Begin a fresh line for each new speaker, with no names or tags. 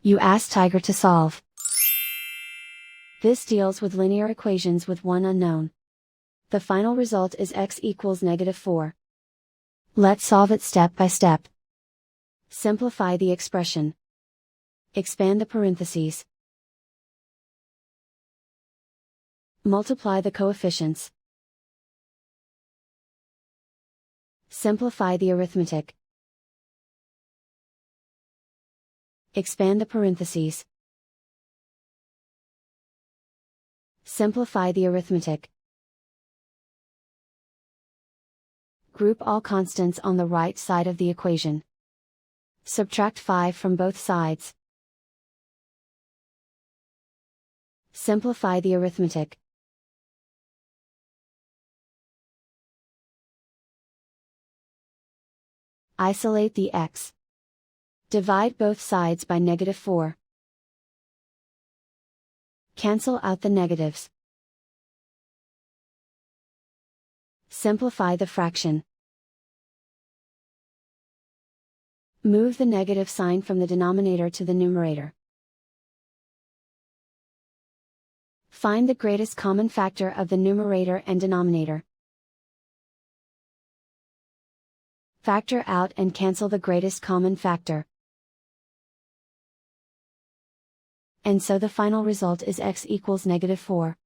You ask Tiger to solve. This deals with linear equations with one unknown. The final result is x equals -4. Let's solve it step by step. Simplify the expression. Expand the parentheses. Multiply the coefficients. Simplify the arithmetic. Expand the parentheses. Simplify the arithmetic. Group all constants on the right side of the equation. Subtract 5 from both sides. Simplify the arithmetic. Isolate the x. Divide both sides by -4. Cancel out the negatives. Simplify the fraction. Move the negative sign from the denominator to the numerator. Find the greatest common factor of the numerator and denominator. Factor out and cancel the greatest common factor. And so the final result is x equals -4.